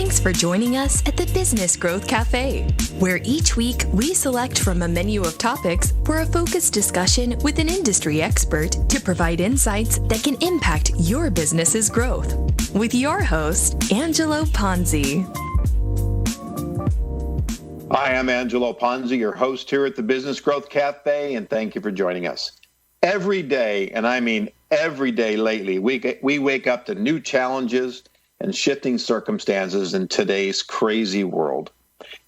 Thanks for joining us at the Business Growth Cafe, where each week we select from a menu of topics for a focused discussion with an industry expert to provide insights that can impact your business's growth. With your host, Angelo Ponzi. Hi, I'm Angelo Ponzi, your host here at the Business Growth Cafe, and thank you for joining us. Every day, and I mean every day lately, we wake up to new challenges and shifting circumstances in today's crazy world.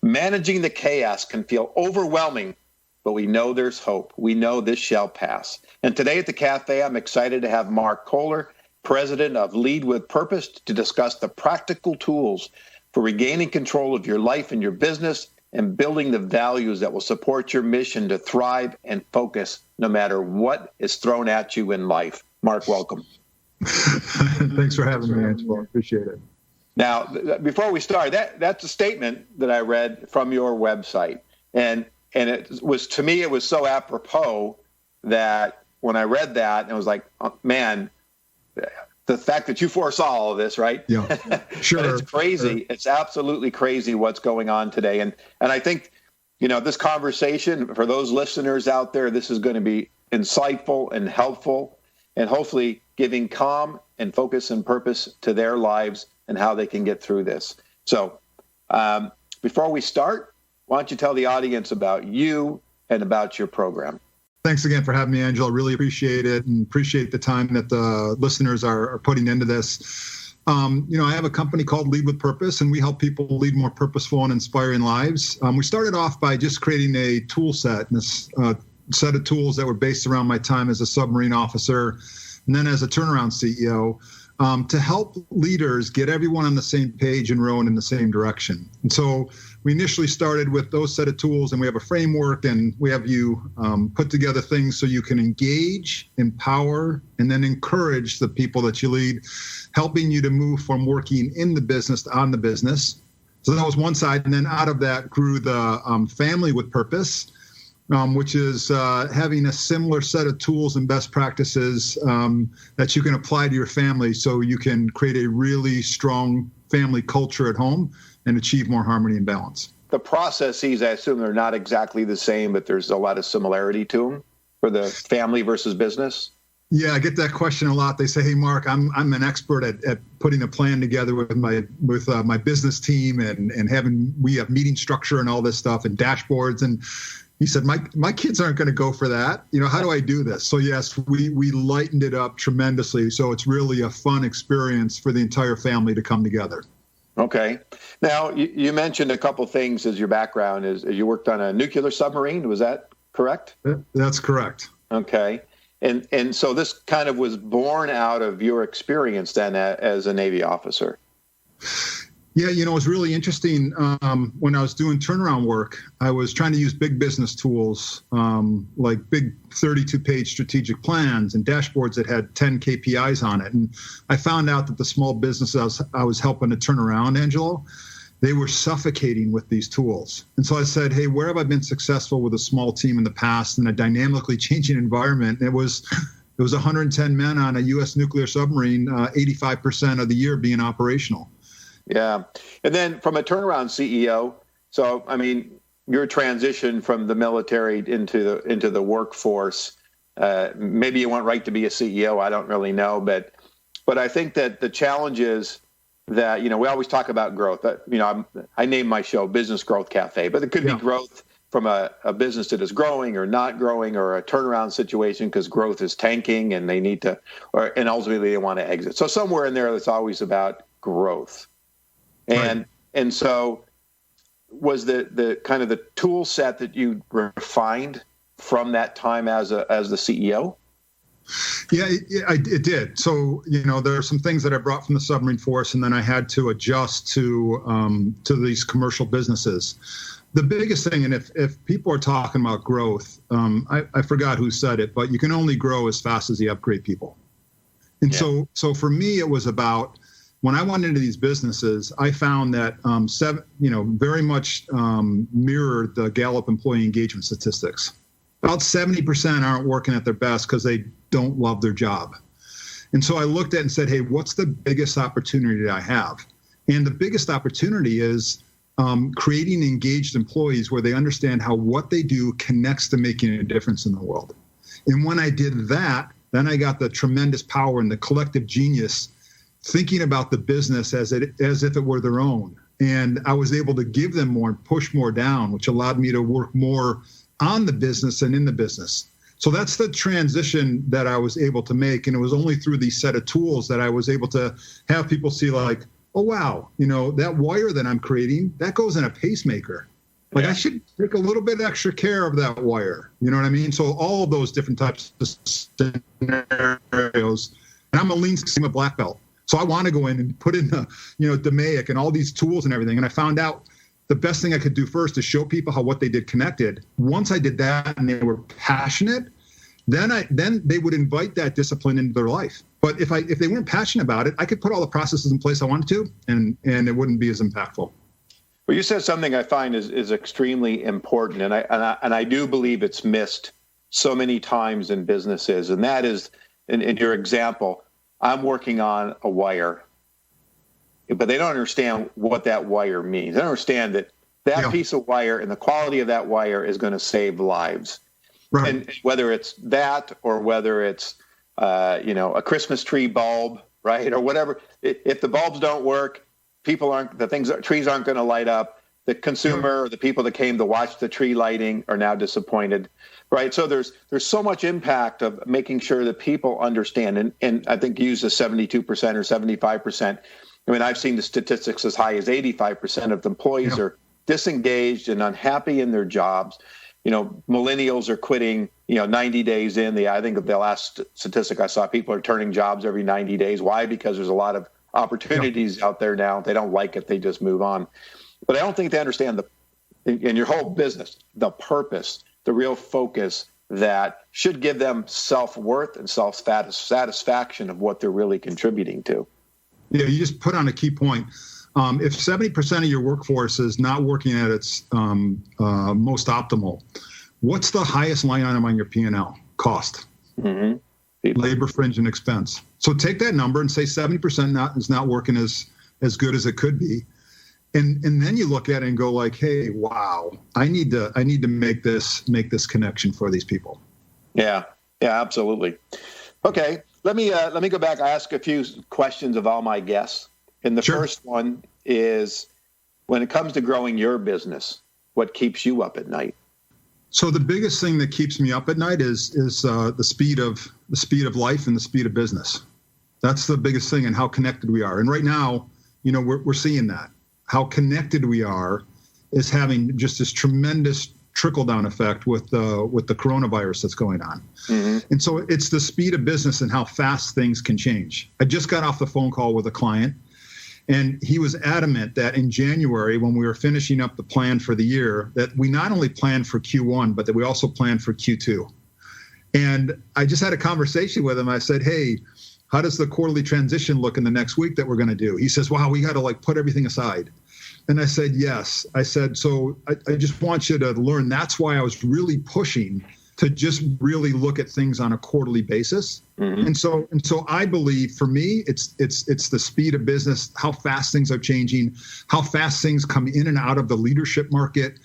Managing the chaos can feel overwhelming, but we know there's hope. We know this shall pass. And today at the cafe, I'm excited to have Marc Koehler, president of Lead with Purpose, to discuss the practical tools for regaining control of your life and your business and building the values that will support your mission to thrive and focus no matter what is thrown at you in life. Marc, welcome. Thanks for having me, Angelo. I appreciate it. Now, before we start, that's a statement that I read from your website. And it was, to me, it was so apropos that when I read that, it was like, oh, man, the fact that you foresaw all of this, right? Yeah, sure. It's crazy. Sure. It's absolutely crazy what's going on today. And I think, this conversation, for those listeners out there, this is going to be insightful and helpful and hopefully giving calm and focus and purpose to their lives and how they can get through this. So before we start, why don't you tell the audience about you and about your program? Thanks again for having me, Angelo. I really appreciate it and appreciate the time that the listeners are putting into this. I have a company called Lead with Purpose, and we help people lead more purposeful and inspiring lives. We started off by just creating a tool set, and this set of tools that were based around my time as a submarine officer and then as a turnaround CEO, to help leaders get everyone on the same page and rowing in the same direction. And so we initially started with those set of tools, and we have a framework, and we have you put together things so you can engage, empower, and then encourage the people that you lead, helping you to move from working in the business to on the business. So that was one side. And then out of that grew the Family with Purpose, which is having a similar set of tools and best practices that you can apply to your family so you can create a really strong family culture at home and achieve more harmony and balance. The processes, I assume, they're not exactly the same, but there's a lot of similarity to them for the family versus business. Yeah, I get that question a lot. They say, "Hey, Marc, I'm an expert at putting a plan together with my business team and we have meeting structure and all this stuff and dashboards." And he said, my kids aren't going to go for that. How do I do this? So yes, we lightened it up tremendously. So it's really a fun experience for the entire family to come together. Okay. Now, you mentioned a couple things as your background is you worked on a nuclear submarine. Was that correct? That's correct. Okay. And so this kind of was born out of your experience then as a Navy officer. Yeah, it was really interesting. When I was doing turnaround work, I was trying to use big business tools, like big 32-page strategic plans and dashboards that had 10 KPIs on it. And I found out that the small businesses I was helping to turn around, Angelo, they were suffocating with these tools. And so I said, hey, where have I been successful with a small team in the past in a dynamically changing environment? And it was 110 men on a U.S. nuclear submarine, 85% of the year being operational. Yeah. And then from a turnaround CEO, so, your transition from the military into the workforce, maybe you went right to be a CEO. I don't really know. But I think that the challenge is that, we always talk about growth. I named my show Business Growth Cafe, but it could be growth from a business that is growing or not growing or a turnaround situation because growth is tanking and they need to, and ultimately they want to exit. So somewhere in there, it's always about growth. And so was the kind of the tool set that you refined from that time as the CEO? Yeah, it did. So, there are some things that I brought from the submarine force, and then I had to adjust to these commercial businesses. The biggest thing, and if people are talking about growth, I forgot who said it, but you can only grow as fast as you upgrade people. And so for me, it was about, when I went into these businesses, I found that very much mirrored the Gallup employee engagement statistics. About 70% aren't working at their best because they don't love their job. And so I looked at it and said, hey, what's the biggest opportunity I have? And the biggest opportunity is creating engaged employees where they understand how what they do connects to making a difference in the world. And when I did that, then I got the tremendous power and the collective genius thinking about the business as if it were their own. And I was able to give them more and push more down, which allowed me to work more on the business and in the business. So that's the transition that I was able to make. And it was only through these set of tools that I was able to have people see like, oh, wow, that wire that I'm creating, that goes in a pacemaker. Like I should take a little bit extra care of that wire. You know what I mean? So all of those different types of scenarios. And I'm a Lean Six Sigma black belt. So I want to go in and put in the, DMAIC and all these tools and everything. And I found out the best thing I could do first is show people how what they did connected. Once I did that and they were passionate, then they would invite that discipline into their life. But if they weren't passionate about it, I could put all the processes in place I wanted to, and it wouldn't be as impactful. Well, you said something I find is extremely important, and I do believe it's missed so many times in businesses, and that is, in your example, I'm working on a wire, but they don't understand what that wire means. They don't understand that piece of wire and the quality of that wire is going to save lives. Right. And whether it's that or whether it's a Christmas tree bulb, right, or whatever, if the bulbs don't work, trees aren't going to light up. The consumer or the people that came to watch the tree lighting are now disappointed, right? So there's so much impact of making sure that people understand, and I think you use the 72% or 75%. I mean, I've seen the statistics as high as 85% of the employees are disengaged and unhappy in their jobs. Millennials are quitting, 90 days in. I think the last statistic I saw, people are turning jobs every 90 days. Why? Because there's a lot of opportunities out there now. They don't like it. They just move on. But I don't think they understand in your whole business, the purpose, the real focus that should give them self-worth and self-satisfaction of what they're really contributing to. Yeah, you just put on a key point. If 70% of your workforce is not working at its most optimal, what's the highest line item on your P&L? Cost. Mm-hmm. Labor, fringe, and expense. So take that number and say 70% is not working as good as it could be. And then you look at it and go like, hey, wow, I need to make this connection for these people. Yeah, absolutely. Okay, let me go back. I ask a few questions of all my guests. And the first one is, when it comes to growing your business, what keeps you up at night? So the biggest thing that keeps me up at night is the speed of life and the speed of business. That's the biggest thing, and how connected we are. And right now, we're seeing that. How connected we are is having just this tremendous trickle-down effect with the coronavirus that's going on. Mm-hmm. And so it's the speed of business and how fast things can change. I just got off the phone call with a client, and he was adamant that in January, when we were finishing up the plan for the year, that we not only planned for Q1, but that we also planned for Q2. And I just had a conversation with him. I said, hey, how does the quarterly transition look in the next week that we're going to do? He says, wow, we got to put everything aside. And I said, yes. I said, so I just want you to learn. That's why I was really pushing to just really look at things on a quarterly basis. Mm-hmm. And so I believe, for me, it's the speed of business, how fast things are changing, how fast things come in and out of the leadership market.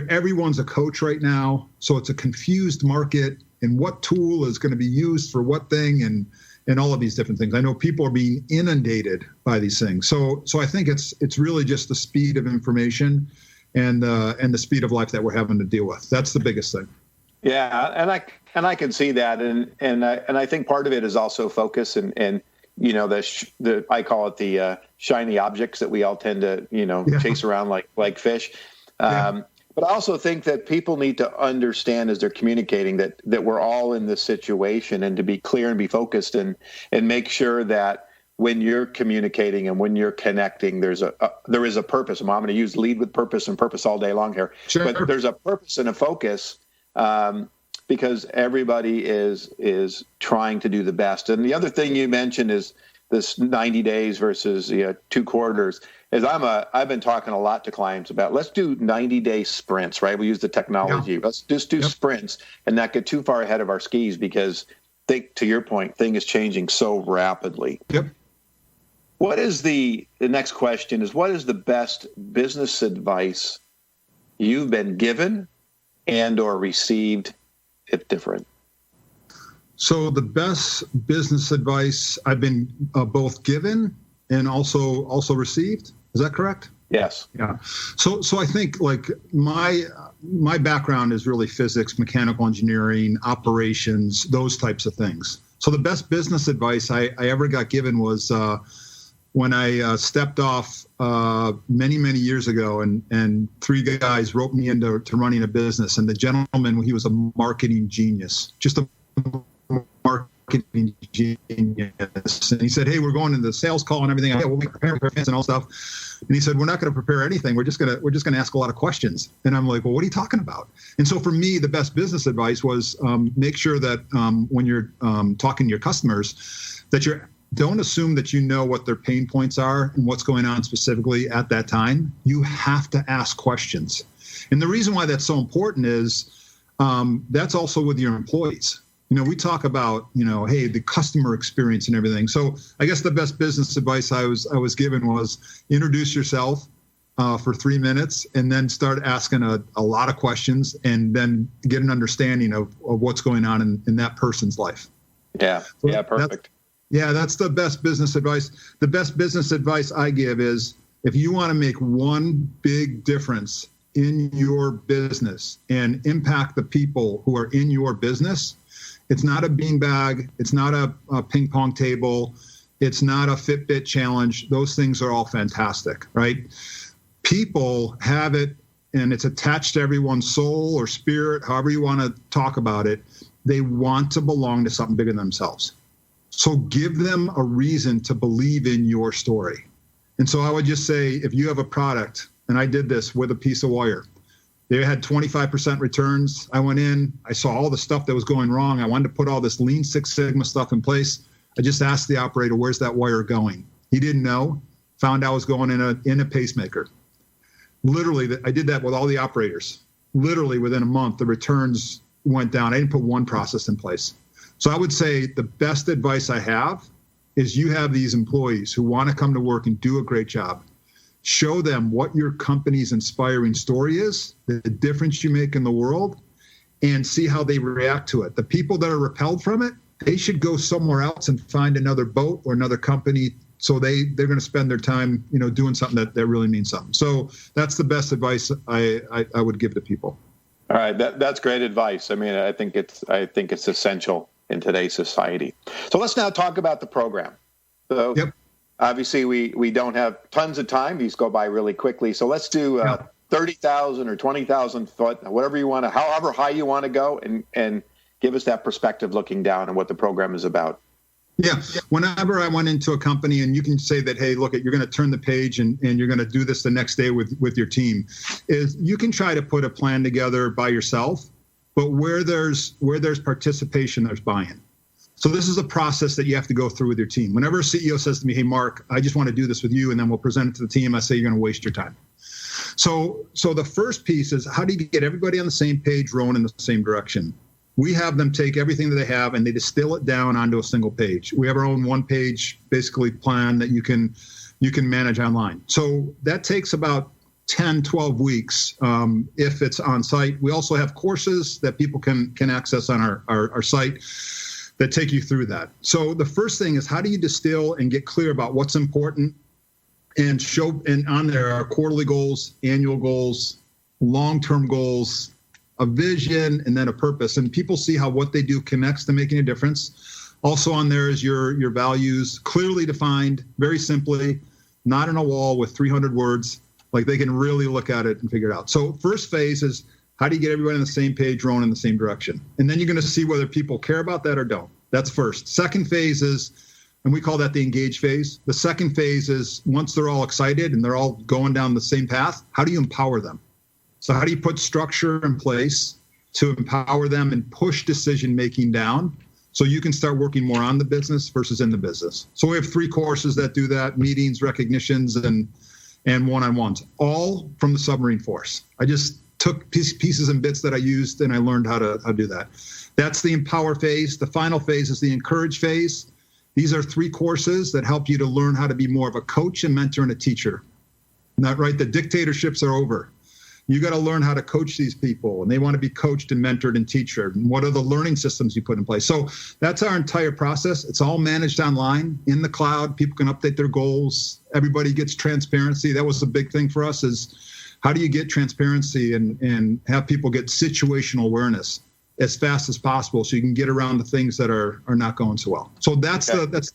Everyone's a coach right now, so it's a confused market, and what tool is going to be used for what thing, and all of these different things. I know people are being inundated by these things. So I think it's really just the speed of information and the speed of life that we're having to deal with. That's the biggest thing. Yeah, and I can see that, and I think part of it is also focus and the I call it the shiny objects that we all tend to chase around like fish. But I also think that people need to understand as they're communicating that we're all in this situation, and to be clear and be focused and make sure that when you're communicating and when you're connecting, there is a purpose. I'm going to use lead with purpose and purpose all day long here. Sure. But there's a purpose and a focus because everybody is trying to do the best. And the other thing you mentioned is this 90 days versus 2 quarters. Is I've been talking a lot to clients about, let's do 90-day sprints, right? We use the technology. Yeah. Let's just do sprints and not get too far ahead of our skis, because to your point, thing is changing so rapidly. Yep. What is the next question is, what is the best business advice you've been given and or received, if different? So the best business advice I've been both given and also received. Is that correct? Yes. Yeah. So I think like my background is really physics, mechanical engineering, operations, those types of things. So the best business advice I ever got given was when I stepped off many years ago, and three guys roped me into running a business. And the gentleman, he was a marketing genius, just a marketing genius. And he said, "Hey, we're going into the sales call and everything. Yeah, we'll be preparing and all stuff." And he said, "We're not going to prepare anything. We're just going to ask a lot of questions." And I'm like, "Well, what are you talking about?" And so for me, the best business advice was make sure that when you're talking to your customers, that you don't assume that you know what their pain points are and what's going on specifically at that time. You have to ask questions. And the reason why that's so important is that's also with your employees. You know, we talk about, hey, the customer experience and everything. So I guess the best business advice I was given was introduce yourself for 3 minutes and then start asking a lot of questions and then get an understanding of what's going on in that person's life. Yeah. Yeah. Perfect. That's the best business advice. The best business advice I give is if you want to make one big difference in your business and impact the people who are in your business, it's not a beanbag. It's not a ping pong table. It's not a Fitbit challenge. Those things are all fantastic, right? People have it, and it's attached to everyone's soul or spirit, however you want to talk about it. They want to belong to something bigger than themselves. So give them a reason to believe in your story. And so I would just say, if you have a product, and I did this with a piece of wire, they had 25% returns. I went in, I saw all the stuff that was going wrong. I wanted to put all this Lean Six Sigma stuff in place. I just asked the operator, "Where's that wire going?" He didn't know, found out it was going in a pacemaker. Literally, I did that with all the operators. Literally within a month, the returns went down. I didn't put one process in place. So I would say the best advice I have is you have these employees who want to come to work and do a great job. Show them what your company's inspiring story is, the difference you make in the world, and see how they react to it. The people that are repelled from it, they should go somewhere else and find another boat or another company. So they're going to spend their time, doing something that really means something. So that's the best advice I would give to people. All right, that's great advice. I mean, I think it's essential in today's society. So let's now talk about the program. So Obviously we don't have tons of time. These go by really quickly. So let's do 30,000 or 20,000 foot, whatever you want to, however high you want to go, and give us that perspective looking down and what the program is about. Yeah. Whenever I went into a company, and you can say that, hey, look, you're going to turn the page and you're going to do this the next day with your team, is you can try to put a plan together by yourself, but where there's participation, there's buy-in. So this is a process that you have to go through with your team. Whenever a CEO says to me, "Hey, Marc, I just want to do this with you, and then we'll present it to the team," I say, "You're going to waste your time." So the first piece is, how do you get everybody on the same page, rowing in the same direction? We have them take everything that they have and they distill it down onto a single page. We have our own one-page, basically, plan that you can manage online. So that takes about 10, 12 weeks if it's on site. We also have courses that people can access on our site that take you through that. So the first thing is, how do you distill and get clear about what's important and show, and on there are quarterly goals, annual goals, long-term goals, a vision, and then a purpose. And people see how what they do connects to making a difference. Also on there is your values, clearly defined, very simply, not on a wall with 300 words. Like, they can really look at it and figure it out. So first phase is, how do you get everybody on the same page, rowing in the same direction? And then you're going to see whether people care about that or don't. That's first. Second phase is, and we call that the engage phase. The second phase is, once they're all excited and they're all going down the same path, how do you empower them? So how do you put structure in place to empower them and push decision-making down so you can start working more on the business versus in the business? So we have 3 courses that do that: meetings, recognitions, and one-on-ones, all from the Submarine Force. I just took pieces and bits that I used, and I learned how to do that. That's the empower phase. The final phase is the encourage phase. These are 3 courses that help you to learn how to be more of a coach, a mentor, and a teacher. Not right. The dictatorships are over. You got to learn how to coach these people, and they want to be coached and mentored and teachered. And what are the learning systems you put in place? So that's our entire process. It's all managed online in the cloud. People can update their goals. Everybody gets transparency. That was the big thing for us, is how do you get transparency and have people get situational awareness as fast as possible so you can get around the things that are not going so well. So that's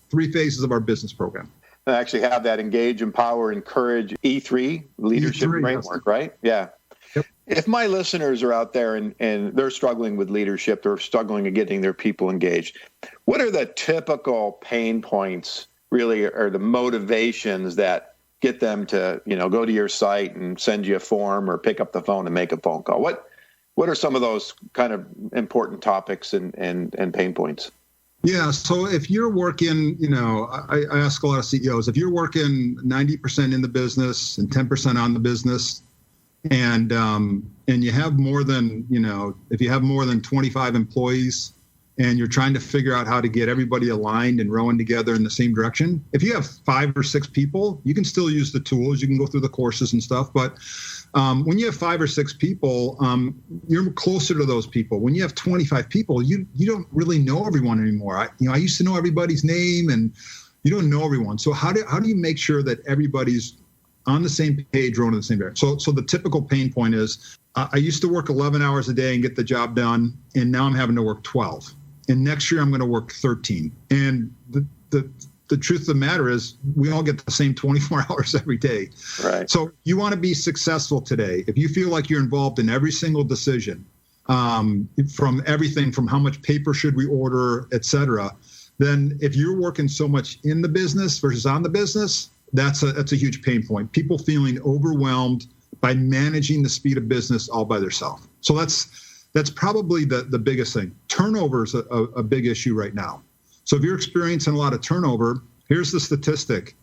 3 phases of our business program. I actually have that engage, empower, encourage, E3 leadership framework, right? Yeah. Yep. If my listeners are out there and they're struggling with leadership, they're struggling at getting their people engaged, what are the typical pain points, really, or the motivations that get them to, go to your site and send you a form or pick up the phone and make a phone call? What are some of those kind of important topics and pain points? Yeah. So if you're working, I ask a lot of CEOs, if you're working 90% in the business and 10% on the business, and you have more than, if you have more than 25 employees and you're trying to figure out how to get everybody aligned and rowing together in the same direction, if you have 5 or 6 people, you can still use the tools. You can go through the courses and stuff. But when you have 5 or 6 people, you're closer to those people. When you have 25 people, you don't really know everyone anymore. I used to know everybody's name, and you don't know everyone. So how do you make sure that everybody's on the same page, rowing in the same direction? So the typical pain point is, I used to work 11 hours a day and get the job done, and now I'm having to work 12. And next year I'm going to work 13. And the truth of the matter is, we all get the same 24 hours every day. Right. So you want to be successful today. If you feel like you're involved in every single decision, from everything from how much paper should we order, et cetera, then if you're working so much in the business versus on the business, that's a huge pain point. People feeling overwhelmed by managing the speed of business all by themselves. So that's probably the biggest thing. Turnover is a big issue right now. So if you're experiencing a lot of turnover, here's the statistic.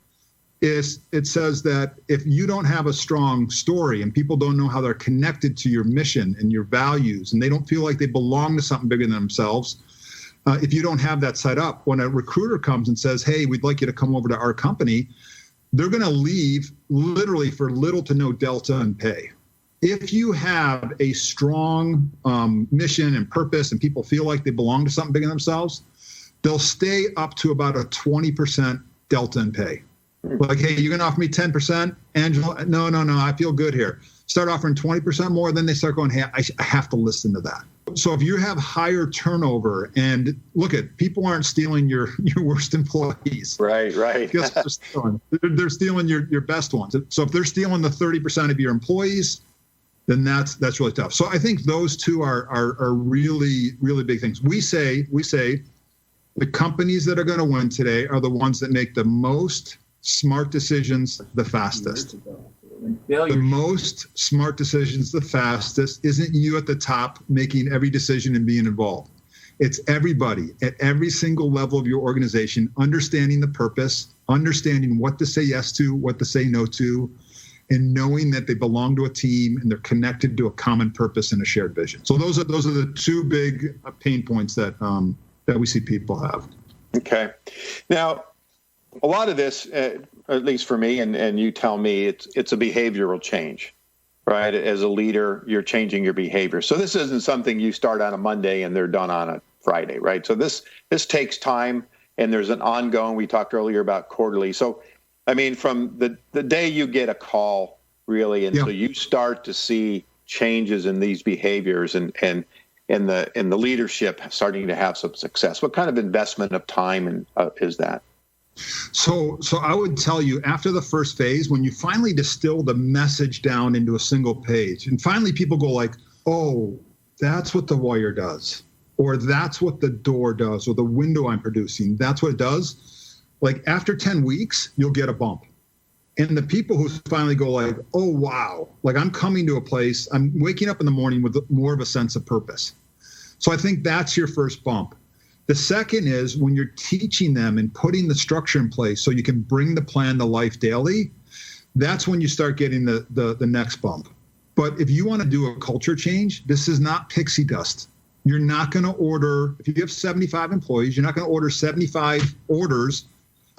It says that if you don't have a strong story and people don't know how they're connected to your mission and your values, and they don't feel like they belong to something bigger than themselves, if you don't have that set up, when a recruiter comes and says, hey, we'd like you to come over to our company, they're going to leave literally for little to no delta in pay. If you have a strong mission and purpose and people feel like they belong to something bigger than themselves, they'll stay up to about a 20% delta in pay. Like, hey, you're going to offer me 10%? Angela, no, I feel good here. Start offering 20% more, then they start going, hey, I have to listen to that. So if you have higher turnover, and look at, people aren't stealing your worst employees. Right. Guess what they're stealing? They're stealing your best ones. So if they're stealing the 30% of your employees, then that's really tough. So I think those two are really, really big things. We say the companies that are going to win today are the ones that make the most smart decisions the fastest. The most smart decisions the fastest isn't you at the top making every decision and being involved. It's everybody at every single level of your organization understanding the purpose, understanding what to say yes to, what to say no to, and knowing that they belong to a team and they're connected to a common purpose and a shared vision. So those are the 2 big pain points that we see people have. Okay. Now, a lot of this, at least for me, and you tell me, it's a behavioral change, right? As a leader, you're changing your behavior. So this isn't something you start on a Monday and they're done on a Friday, right? So this takes time, and there's an ongoing, we talked earlier about quarterly. So, I mean, from the day you get a call, really, and so you start to see changes in these behaviors and the leadership starting to have some success. What kind of investment of time is that? So I would tell you, after the first phase, when you finally distill the message down into a single page, and finally people go like, oh, that's what the wire does, or that's what the door does, or the window I'm producing, that's what it does. Like after 10 weeks, you'll get a bump. And the people who finally go like, oh, wow, like I'm coming to a place, I'm waking up in the morning with more of a sense of purpose. So I think that's your first bump. The second is when you're teaching them and putting the structure in place so you can bring the plan to life daily, that's when you start getting the next bump. But if you want to do a culture change, this is not pixie dust. You're not going to order, if you have 75 employees, you're not going to order 75 orders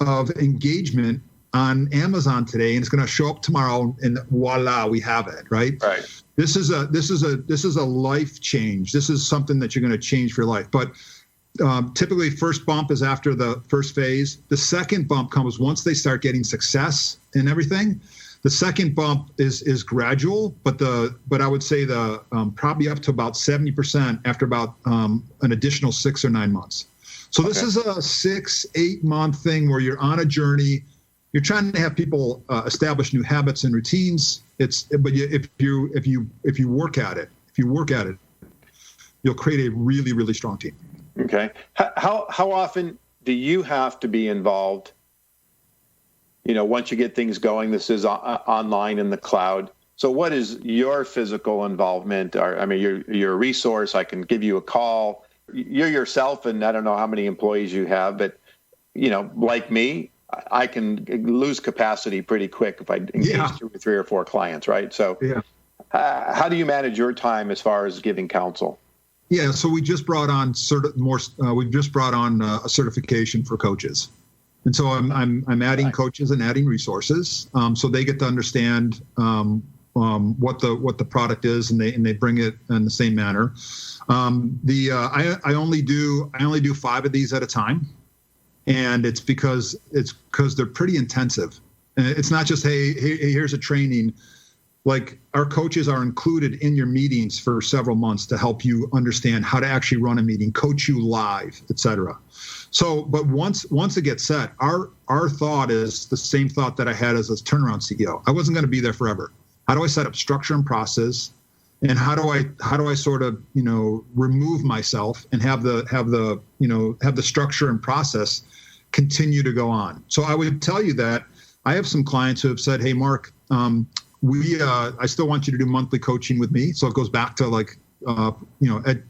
of engagement on Amazon today, and it's going to show up tomorrow, and voila, we have it, right? Right. This is a life change. This is something that you're going to change for your life. But typically, first bump is after the first phase. The second bump comes once they start getting success in everything. The second bump is gradual, but I would say the probably up to about 70% after about an additional 6 or 9 months. So this is a 6-8 month thing where you're on a journey. You're trying to have people establish new habits and routines. If you work at it, you'll create a really, really strong team. Okay. How often do you have to be involved? Once you get things going, this is online in the cloud. So what is your physical involvement? You're a resource. I can give you a call. You're yourself, and I don't know how many employees you have, but, like me, I can lose capacity pretty quick if I engage 2 or 3 or 4 clients, right? So how do you manage your time as far as giving counsel? Yeah, so we just brought on a certification for coaches. And so I'm adding coaches and adding resources, so they get to understand what the product is, and they bring it in the same manner. I only do 5 of these at a time, and it's because they're pretty intensive. And it's not just hey here's a training. Like, our coaches are included in your meetings for several months to help you understand how to actually run a meeting, coach you live, et cetera. So, but once it gets set, our thought is the same thought that I had as a turnaround CEO. I wasn't going to be there forever. How do I set up structure and process, and how do I sort of remove myself and have the structure and process continue to go on? So I would tell you that I have some clients who have said, "Hey, Marc, I still want you to do monthly coaching with me." So it goes back to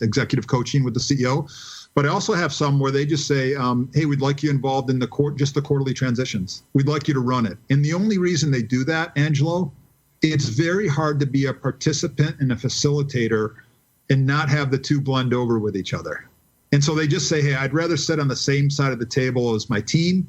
executive coaching with the CEO. But I also have some where they just say, "Hey, we'd like you involved in the quarterly transitions. We'd like you to run it." And the only reason they do that, Angelo, it's very hard to be a participant and a facilitator and not have the two blend over with each other. And so they just say, "Hey, I'd rather sit on the same side of the table as my team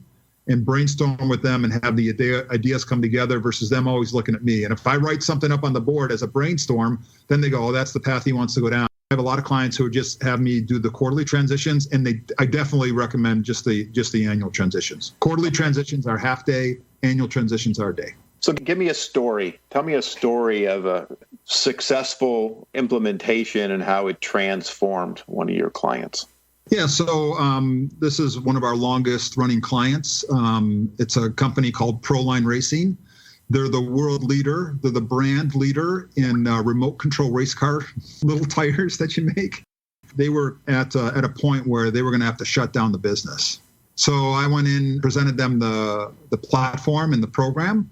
and brainstorm with them and have the ideas come together versus them always looking at me. And if I write something up on the board as a brainstorm, then they go, oh, that's the path he wants to go down." I have a lot of clients who just have me do the quarterly transitions, and I definitely recommend just the annual transitions. Quarterly transitions are half day, annual transitions are a day. So give me a story. Tell me a story of a successful implementation and how it transformed one of your clients. Yeah, so this is one of our longest running clients. It's a company called Proline Racing. They're the world leader. They're the brand leader in remote control race car little tires that you make. They were at a point where they were going to have to shut down the business. So I went in, presented them the platform and the program.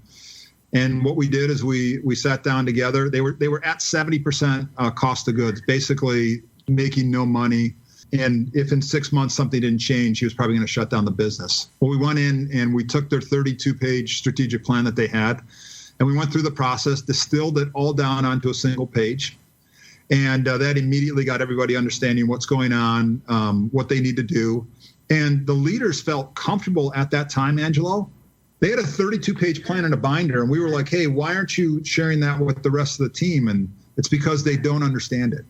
And what we did is we sat down together. They were at 70% cost of goods, basically making no money. And if in 6 months something didn't change, he was probably going to shut down the business. Well, we went in and we took their 32-page strategic plan that they had, and we went through the process, distilled it all down onto a single page. And that immediately got everybody understanding what's going on, what they need to do. And the leaders felt comfortable at that time, Angelo. They had a 32-page plan in a binder, and we were like, hey, why aren't you sharing that with the rest of the team? And it's because they don't understand it.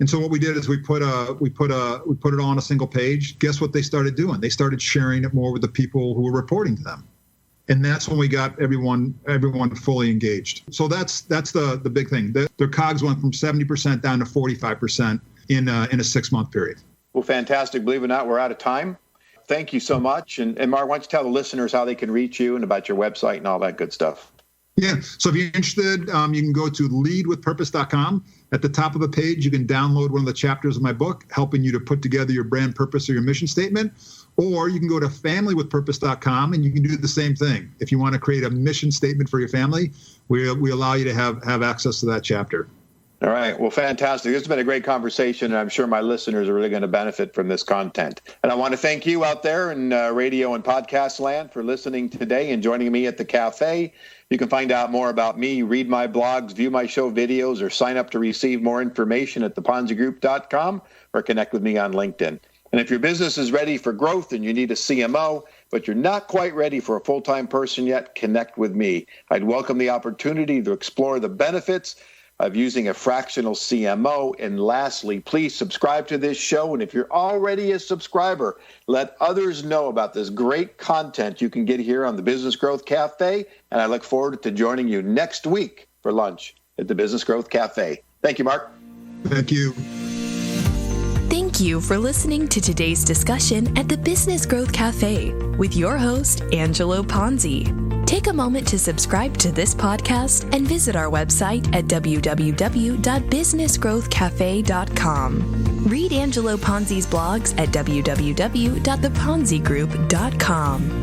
And so what we did is we put it all on a single page. Guess what they started doing? They started sharing it more with the people who were reporting to them. And that's when we got everyone fully engaged. So that's the big thing. Their COGS went from 70% down to 45% in a 6-month period. Well, fantastic. Believe it or not, we're out of time. Thank you so much. And Marc, why don't you tell the listeners how they can reach you and about your website and all that good stuff? Yeah. So if you're interested, you can go to leadwithpurpose.com. At the top of the page, you can download one of the chapters of my book, helping you to put together your brand purpose or your mission statement. Or you can go to familywithpurpose.com and you can do the same thing. If you want to create a mission statement for your family, we allow you to have access to that chapter. All right. Well, fantastic. This has been a great conversation, and I'm sure my listeners are really going to benefit from this content. And I want to thank you out there in radio and podcast land for listening today and joining me at the cafe. You can find out more about me, read my blogs, view my show videos, or sign up to receive more information at theponzigroup.com or connect with me on LinkedIn. And if your business is ready for growth and you need a CMO, but you're not quite ready for a full-time person yet, connect with me. I'd welcome the opportunity to explore the benefits of using a fractional CMO. And lastly, please subscribe to this show. And if you're already a subscriber, let others know about this great content you can get here on the Business Growth Cafe. And I look forward to joining you next week for lunch at the Business Growth Cafe. Thank you, Marc. Thank you. Thank you for listening to today's discussion at the Business Growth Cafe with your host, Angelo Ponzi. Take a moment to subscribe to this podcast and visit our website at www.businessgrowthcafe.com. Read Angelo Ponzi's blogs at www.theponzigroup.com.